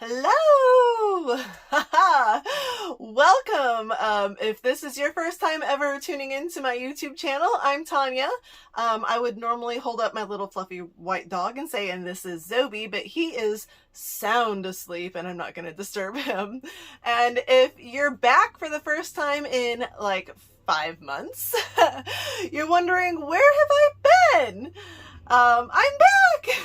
Hello! Welcome! If this is your first time ever tuning into my YouTube channel, I'm Tanya. I would normally hold up my little fluffy white dog and say, and this is Zobi, but he is sound asleep and I'm not going to disturb him. And if you're back for the first time in like 5 months, you're wondering, where have I been? I'm back!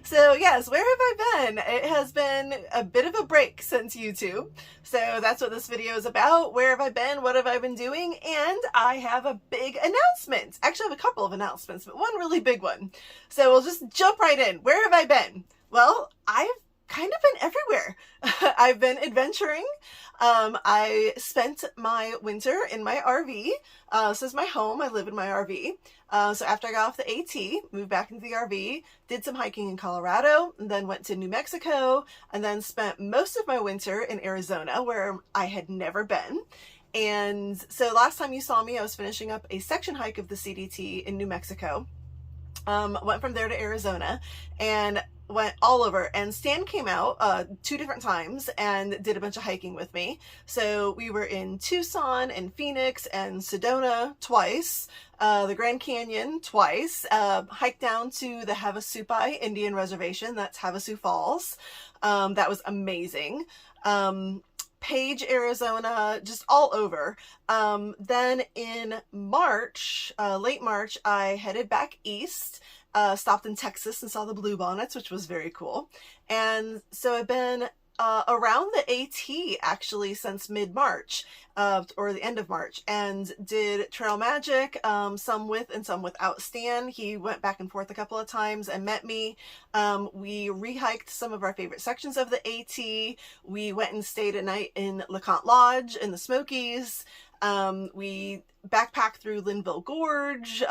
So yes, where have I been? It has been a bit of a break since YouTube. So that's what this video is about. Where have I been? What have I been doing? And I have a big announcement. Actually, I have a couple of announcements, but one really big one. So we'll just jump right in. Where have I been? Well, I've kind of been everywhere. I've been adventuring. I spent my winter in my RV. This is my home. I live in my RV. So after I got off the AT, moved back into the RV, did some hiking in Colorado, and then went to New Mexico, and then spent most of my winter in Arizona, where I had never been. And so last time you saw me, I was finishing up a section hike of the CDT in New Mexico. Went from there to Arizona and went all over, and Stan came out 2 different times and did a bunch of hiking with me. So we were in Tucson and Phoenix and Sedona twice, the Grand Canyon twice, hiked down to the Havasupai Indian Reservation, that's Havasu Falls. That was amazing. Page, Arizona, just all over. Then in March, late March, I headed back east, stopped in Texas and saw the bluebonnets, which was very cool. And so I've been around the AT actually since mid-March, or the end of March, and did Trail Magic, some with and some without Stan. He went back and forth a couple of times and met me. We rehiked some of our favorite sections of the AT. We went and stayed a night in LeConte Lodge in the Smokies. We backpacked through Linville Gorge,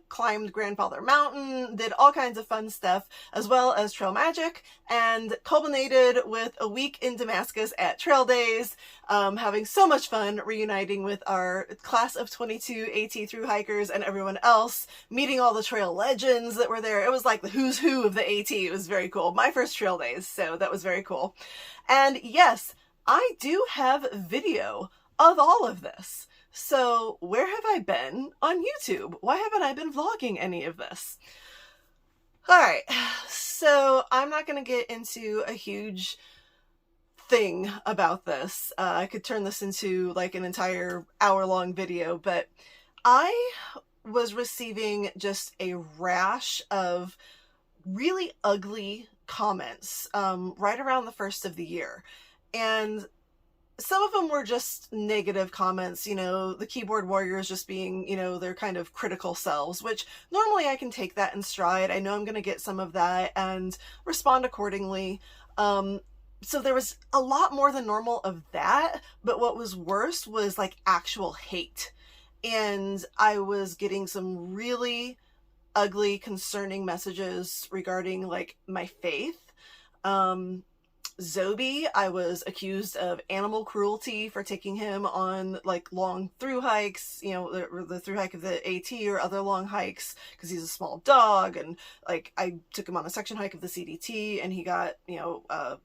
climbed Grandfather Mountain, did all kinds of fun stuff, as well as Trail Magic, and culminated with a week in Damascus at Trail Days, having so much fun reuniting with our class of 22 AT thru hikers and everyone else, meeting all the trail legends that were there. It was like the who's who of the AT. It was very cool. My first Trail Days, so that was very cool. And yes, I do have video of all of this. So where have I been on YouTube? Why haven't I been vlogging any of this? Alright, so I'm not going to get into a huge thing about this. I could turn this into like an entire hour-long video, but I was receiving just a rash of really ugly comments right around the first of the year. And some of them were just negative comments, you know, the keyboard warriors just being, you know, their kind of critical selves, which normally I can take that in stride. I know I'm going to get some of that and respond accordingly. So there was a lot more than normal of that, but what was worse was like actual hate. And I was getting some really ugly, concerning messages regarding like my faith. Zobi, I was accused of animal cruelty for taking him on like long thru hikes, you know, the thru hike of the AT or other long hikes, because he's a small dog. And like I took him on a section hike of the CDT and he got, you know, a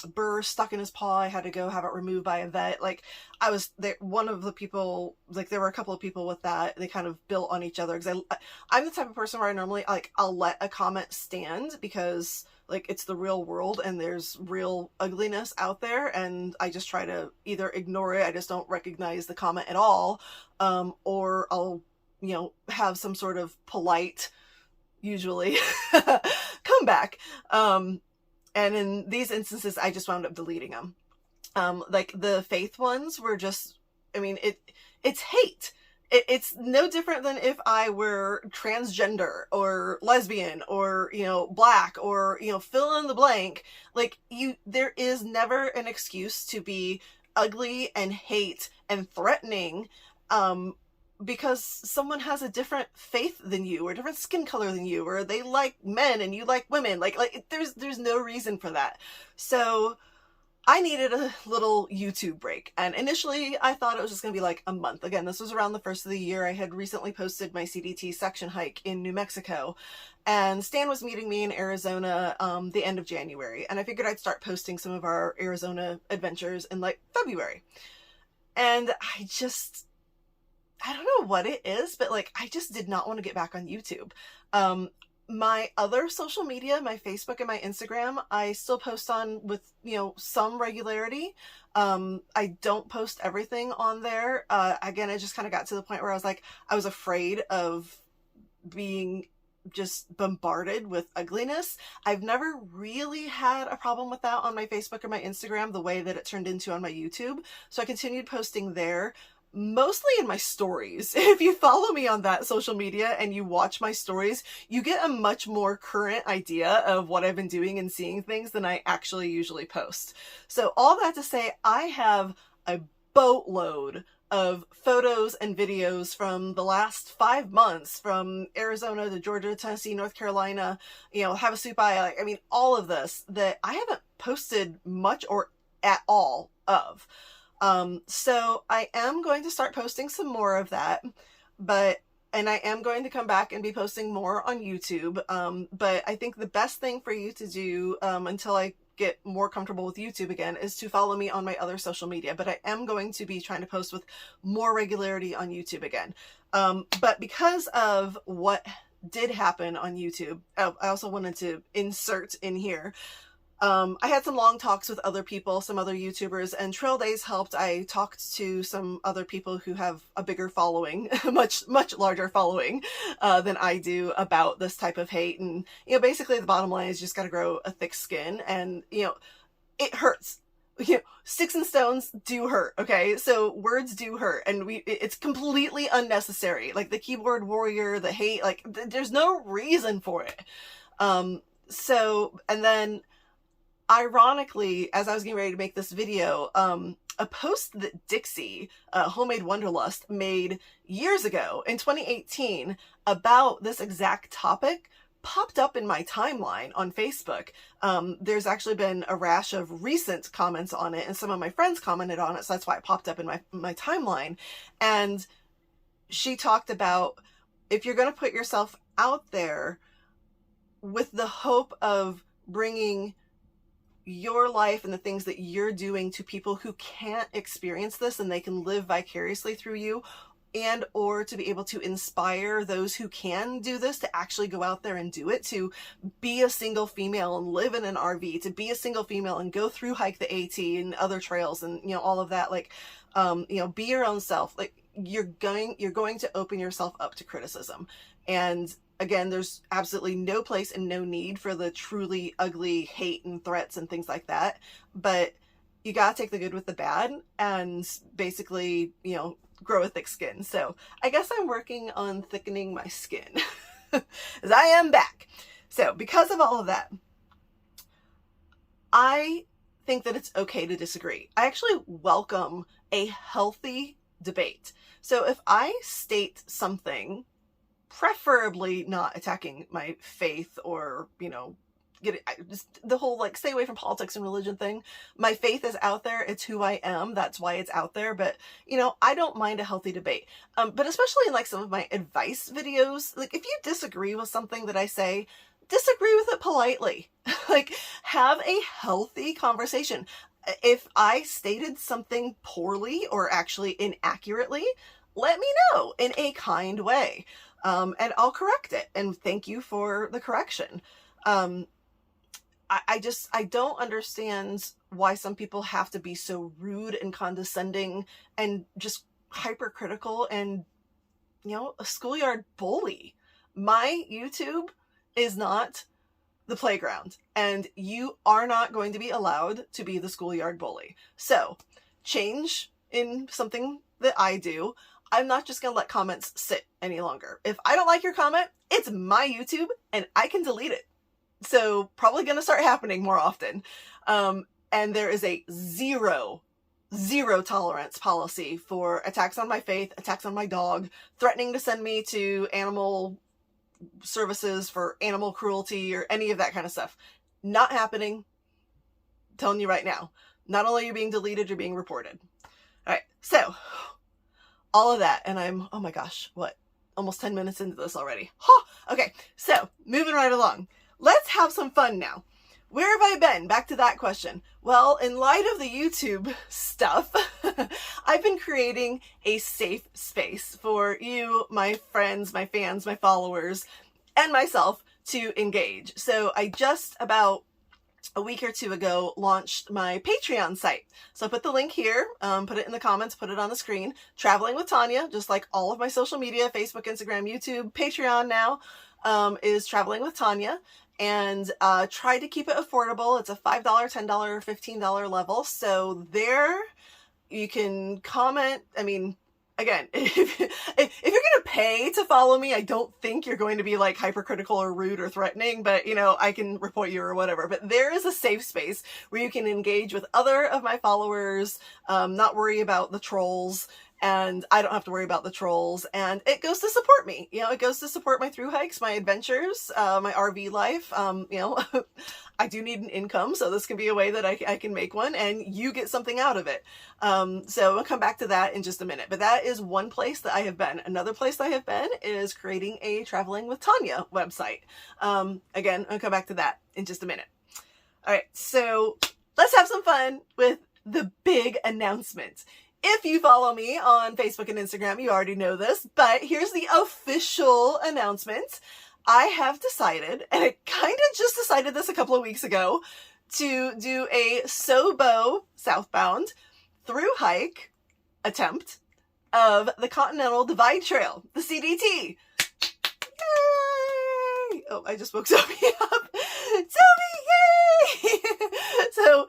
burr stuck in his paw. I had to go have it removed by a vet. Like I was there, one of the people, like there were a couple of people with that, they kind of built on each other, because I'm the type of person where I normally like I'll let a comment stand because like it's the real world and there's real ugliness out there, and I just try to either ignore it, I just don't recognize the comment at all, or I'll, you know, have some sort of polite, usually, comeback. And in these instances, I just wound up deleting them. Like the faith ones were just, I mean, it's hate. It's no different than if I were transgender or lesbian or, you know, black or, you know, fill in the blank. Like there is never an excuse to be ugly and hate and threatening, because someone has a different faith than you or different skin color than you, or they like men and you like women. Like there's no reason for that. So I needed a little YouTube break, and initially I thought it was just going to be like a month. Again, this was around the first of the year. I had recently posted my CDT section hike in New Mexico, and Stan was meeting me in Arizona the end of January, and I figured I'd start posting some of our Arizona adventures in like February. And I don't know what it is, but like I just did not want to get back on YouTube. My other social media, my Facebook and my Instagram, I still post on with, some regularity. I don't post everything on there. Again, it just kind of got to the point where I was afraid of being just bombarded with ugliness. I've never really had a problem with that on my Facebook or my Instagram the way that it turned into on my YouTube. So I continued posting there, mostly in my stories. If you follow me on that social media and you watch my stories, you get a much more current idea of what I've been doing and seeing things than I actually usually post. So all that to say, I have a boatload of photos and videos from the last 5 months, from Arizona to Georgia, Tennessee, North Carolina, Havasupai, I mean, all of this that I haven't posted much or at all of. So I am going to start posting some more of that, and I am going to come back and be posting more on YouTube. But I think the best thing for you to do, until I get more comfortable with YouTube again, is to follow me on my other social media. But I am going to be trying to post with more regularity on YouTube again. But because of what did happen on YouTube, I also wanted to insert in here, I had some long talks with other people, some other YouTubers, and Trail Days helped. I talked to some other people who have a bigger following, much larger following than I do, about this type of hate. And, basically the bottom line is you just got to grow a thick skin, and, it hurts. Sticks and stones do hurt, okay? So words do hurt, and it's completely unnecessary. Like the keyboard warrior, the hate, like there's no reason for it. And then, ironically, as I was getting ready to make this video, a post that Dixie, Homemade Wanderlust, made years ago in 2018 about this exact topic popped up in my timeline on Facebook. There's actually been a rash of recent comments on it, and some of my friends commented on it, so that's why it popped up in my timeline. And she talked about, if you're going to put yourself out there with the hope of bringing your life and the things that you're doing to people who can't experience this and they can live vicariously through you, and or to be able to inspire those who can do this to actually go out there and do it, to be a single female and live in an RV, to be a single female and go through hike the AT and other trails and all of that, like be your own self. Like you're going to open yourself up to criticism. And again, there's absolutely no place and no need for the truly ugly hate and threats and things like that. But you gotta take the good with the bad and basically, grow a thick skin. So I guess I'm working on thickening my skin as I am back. So because of all of that, I think that it's okay to disagree. I actually welcome a healthy debate. So if I state something, preferably not attacking my faith or, just the whole like stay away from politics and religion thing. My faith is out there. It's who I am. That's why it's out there. But, I don't mind a healthy debate. But especially in like some of my advice videos, like if you disagree with something that I say, disagree with it politely. Like have a healthy conversation. If I stated something poorly or actually inaccurately, let me know in a kind way. And I'll correct it. And thank you for the correction. I don't understand why some people have to be so rude and condescending and just hypercritical and, a schoolyard bully. My YouTube is not the playground, and you are not going to be allowed to be the schoolyard bully. So change in something that I do. I'm not just going to let comments sit any longer. If I don't like your comment, it's my YouTube and I can delete it. So probably going to start happening more often. And there is a zero tolerance policy for attacks on my faith, attacks on my dog, threatening to send me to animal services for animal cruelty or any of that kind of stuff. Not happening. I'm telling you right now. Not only are you being deleted, you're being reported. All right. So all of that. And I'm, oh my gosh, what? almost 10 minutes into this already. Huh. Okay, so moving right along. Let's have some fun now. Where have I been? Back to that question. Well, in light of the YouTube stuff, I've been creating a safe space for you, my friends, my fans, my followers, and myself to engage. So I just about a week or two ago launched my Patreon site. So I put the link here, put it in the comments, put it on the screen. Traveling with Tanya, just like all of my social media, Facebook, Instagram, YouTube, Patreon now, is Traveling with Tanya. And try to keep it affordable. It's a $5, $10, $15 level. So there you can comment. I mean, again, if you're going to pay to follow me, I don't think you're going to be like hypercritical or rude or threatening, but you know, I can report you or whatever. But there is a safe space where you can engage with other of my followers, not worry about the trolls. And I don't have to worry about the trolls, and it goes to support me. You know, it goes to support my thru hikes, my adventures, my RV life. You know, I do need an income, so this can be a way that I can make one, and you get something out of it. So I'll come back to that in just a minute. But that is one place that I have been. Another place that I have been is creating a Traveling with Tanya website. Again, I'll come back to that in just a minute. All right, so let's have some fun with the big announcement. If you follow me on Facebook and Instagram, you already know this, but here's the official announcement. I have decided, and I kind of just decided this a couple of weeks ago, to do a Sobo southbound through hike attempt of the Continental Divide Trail, the CDT. Yay! Oh, I just woke Sophie up. Sophie, yay! So,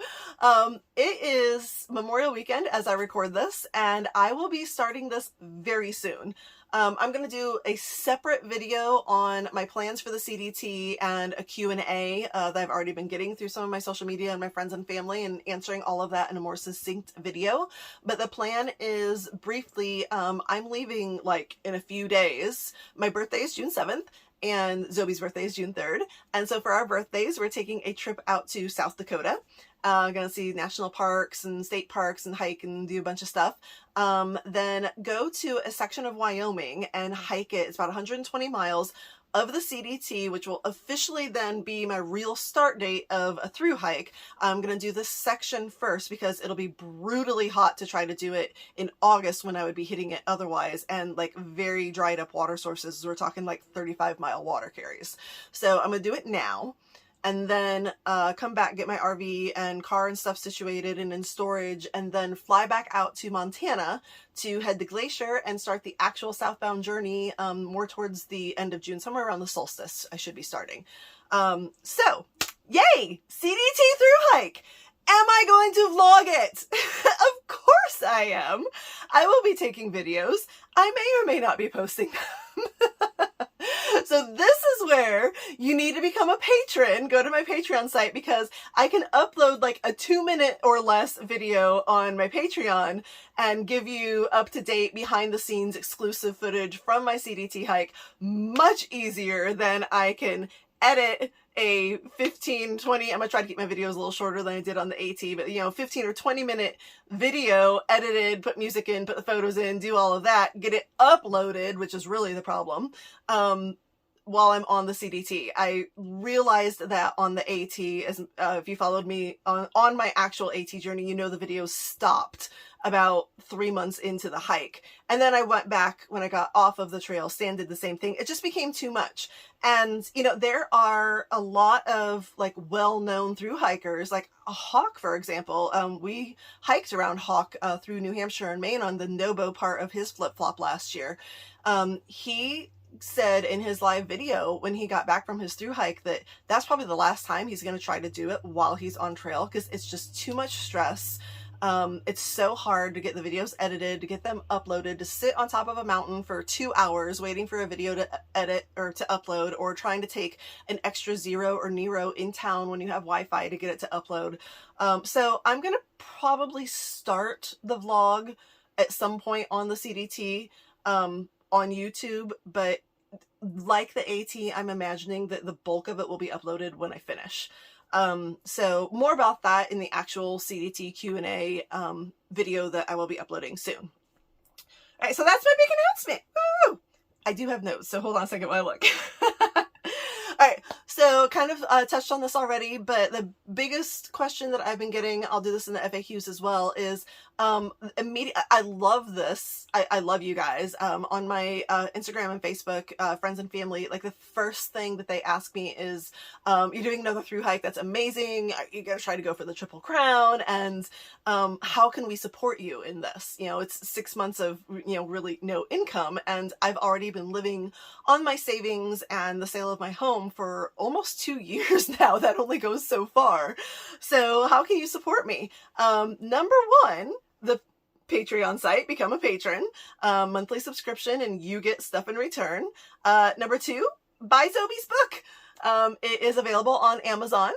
it is Memorial Weekend as I record this, and I will be starting this very soon. I'm going to do a separate video on my plans for the CDT and a Q&A that I've already been getting through some of my social media and my friends and family, and answering all of that in a more succinct video. But the plan is briefly, I'm leaving like in a few days. My birthday is June 7th. And Zoe's birthday is June 3rd. And so for our birthdays, we're taking a trip out to South Dakota. Going to see national parks and state parks and hike and do a bunch of stuff. Then go to a section of Wyoming and hike it. It's about 120 miles of the CDT, which will officially then be my real start date of a through hike. I'm going to do this section first because it'll be brutally hot to try to do it in August when I would be hitting it otherwise, and like very dried up water sources. We're talking like 35-mile water carries. So I'm going to do it now. And then come back, get my RV and car and stuff situated and in storage, and then fly back out to Montana to head to Glacier and start the actual southbound journey more towards the end of June, somewhere around the solstice I should be starting. So, yay! CDT through hike! Am I going to vlog it? Of course I am. I will be taking videos. I may or may not be posting them. So this is where you need to become a patron. Go to my Patreon site, because I can upload like a 2-minute or less video on my Patreon and give you up-to-date behind-the-scenes exclusive footage from my CDT hike much easier than I can edit a 15, 20, I'm gonna try to keep my videos a little shorter than I did on the AT, but you know, 15 or 20 minute video, edited, put music in, put the photos in, do all of that, get it uploaded, which is really the problem, while I'm on the CDT. I realized that on the AT, as if you followed me on my actual AT journey, you know the video stopped about 3 months into the hike. And then I went back when I got off of the trail. Stan did the same thing. It just became too much. And, you know, there are a lot of like well-known through hikers, like a Hawk, for example. We hiked around Hawk through New Hampshire and Maine on the Nobo part of his flip-flop last year. He said in his live video when he got back from his through hike that that's probably the last time he's going to try to do it while he's on trail, because it's just too much stress. It's so hard to get the videos edited, to get them uploaded, to sit on top of a mountain for 2 hours waiting for a video to edit or to upload, or trying to take an extra Zero or Nero in town when you have Wi-Fi to get it to upload. So I'm going to probably start the vlog at some point on the CDT on YouTube, but like the AT, I'm imagining that the bulk of it will be uploaded when I finish. So more about that in the actual CDT Q&A video that I will be uploading soon. All right, so that's my big announcement. Woo! I do have notes, so hold on a second while I look. All right, so kind of touched on this already, but the biggest question that I've been getting, I'll do this in the FAQs as well, is I love this. I love you guys. On my Instagram and Facebook, friends and family, like the first thing that they ask me is, you're doing another through hike, that's amazing. You're going to try to go for the Triple Crown, and how can we support you in this? You know, it's 6 months of, you know, really no income, and I've already been living on my savings and the sale of my home for almost 2 years now. That only goes so far. So how can you support me? Number one, the Patreon site, become a patron, monthly subscription, and you get stuff in return. Number two, buy Zobi's book. It is available on Amazon.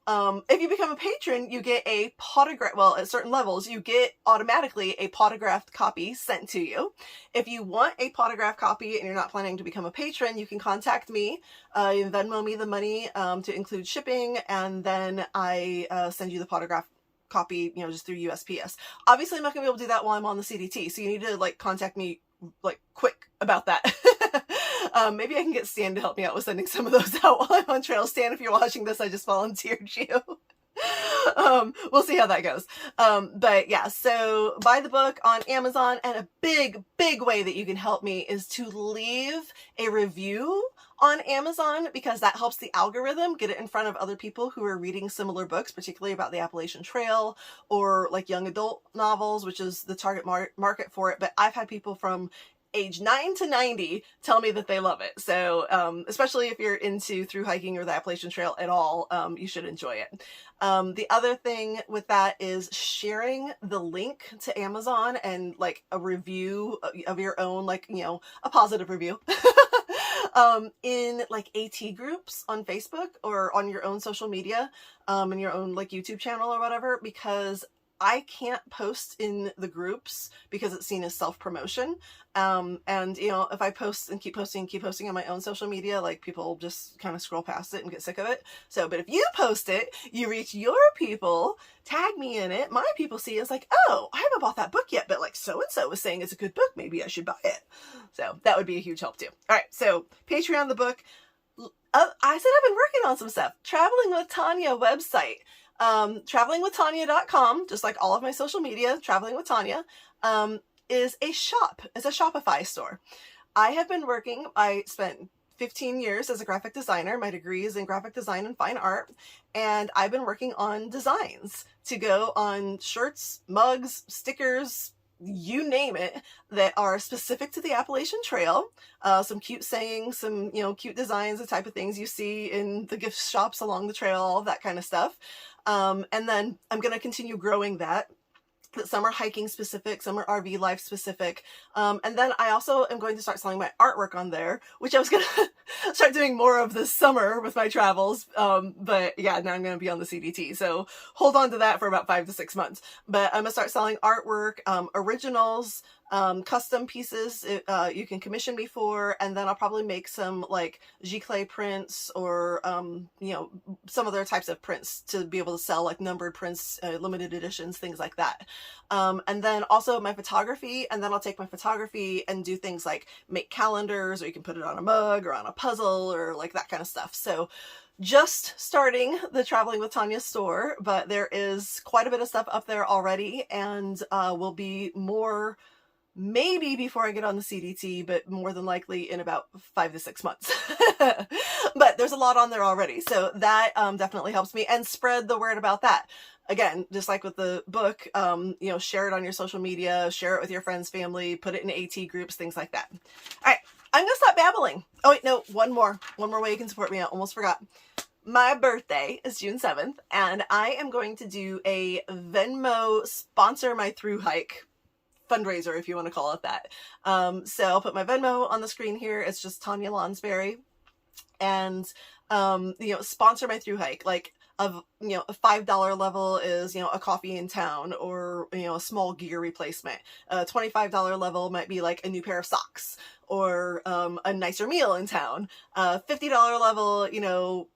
If you become a patron, you get a potograph, well, at certain levels, you get automatically a potographed copy sent to you. If you want a potographed copy and you're not planning to become a patron, you can contact me. You can Venmo me the money to include shipping, and then I send you the potographed copy, you know, just through USPS. Obviously, I'm not gonna be able to do that while I'm on the CDT, so you need to like contact me like quick about that. Maybe I can get Stan to help me out with sending some of those out while I'm on trail. Stan, if you're watching this, I just volunteered you. We'll see how that goes. But yeah, so buy the book on Amazon, and a big way that you can help me is to leave a review on Amazon, because that helps the algorithm get it in front of other people who are reading similar books, particularly about the Appalachian Trail or like young adult novels, which is the target market for it. But I've had people from age 9 to 90 tell me that they love it. So especially if you're into through hiking or the Appalachian Trail at all, you should enjoy it. The other thing with that is sharing the link to Amazon and like a review of your own, like, you know, a positive review in like AT groups on Facebook or on your own social media, and your own like YouTube channel or whatever, because I can't post in the groups because it's seen as self-promotion. And you know, if I post and keep posting on my own social media, like people just kind of scroll past it and get sick of it. So, but if you post it, you reach your people, tag me in it, my people see it, it's like, oh, I haven't bought that book yet, but like so-and-so was saying it's a good book, maybe I should buy it. So that would be a huge help too. All right, so Patreon, the book. I said I've been working on some stuff. Traveling with Tanya website. Travelingwithtanya.com, just like all of my social media, Traveling with Tanya, is a shop. It's a Shopify store. I have been working, I spent 15 years as a graphic designer. My degree is in graphic design and fine art, and I've been working on designs to go on shirts, mugs, stickers, you name it, that are specific to the Appalachian Trail. Some cute sayings, some, you know, cute designs, the type of things you see in the gift shops along the trail, all of that kind of stuff. And then I'm going to continue growing that. Some are hiking specific, some are RV life specific. And then I also am going to start selling my artwork on there, which I was going to start doing more of this summer with my travels. But yeah, now I'm going to be on the CDT. So hold on to that for about 5 to 6 months. But I'm going to start selling artwork, originals, custom pieces you can commission me for, and then I'll probably make some like giclée prints or you know, some other types of prints to be able to sell, like numbered prints, limited editions, things like that. And then also my photography, and then I'll take my photography and do things like make calendars, or you can put it on a mug or on a puzzle or like that kind of stuff. So just starting the Traveling with Tanya store, but there is quite a bit of stuff up there already, and will be more maybe before I get on the CDT, but more than likely in about 5 to 6 months. But there's a lot on there already, so that definitely helps me, and spread the word about that. Again, just like with the book, you know, share it on your social media, share it with your friends, family, put it in AT groups, things like that. All right, I'm gonna stop babbling. Oh wait, no, one more way you can support me. I almost forgot. My birthday is June 7th, and I am going to do a Venmo sponsor my through hike fundraiser, if you want to call it that. So I'll put my Venmo on the screen here. It's just Tanya Lonsberry, and you know, sponsor my through hike. Like, of, you know, a $5 level is, you know, a coffee in town, or, you know, a small gear replacement. A $25 level might be like a new pair of socks, or a nicer meal in town. $50 level, you know,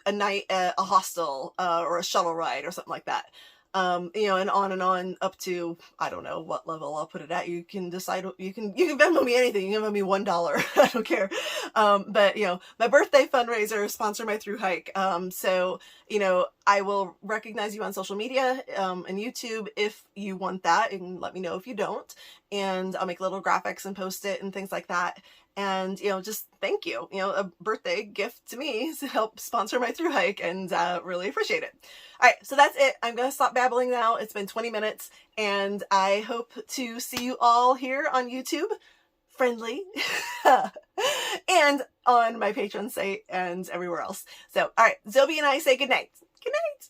a night at a hostel, or a shuttle ride or something like that. you know, and on up to, I don't know what level I'll put it at. You can decide, you can Venmo me anything. You can Venmo me $1. I don't care. But you know, my birthday fundraiser, sponsor my through hike. So, you know, I will recognize you on social media, and YouTube if you want that, and let me know if you don't. And I'll make little graphics and post it and things like that. And, you know, just thank you, you know, a birthday gift to me to help sponsor my through hike, and really appreciate it. All right, so that's it. I'm going to stop babbling now. It's been 20 minutes, and I hope to see you all here on YouTube, friendly, and on my Patreon site and everywhere else. So, all right, Zoe and I say good night. Good night.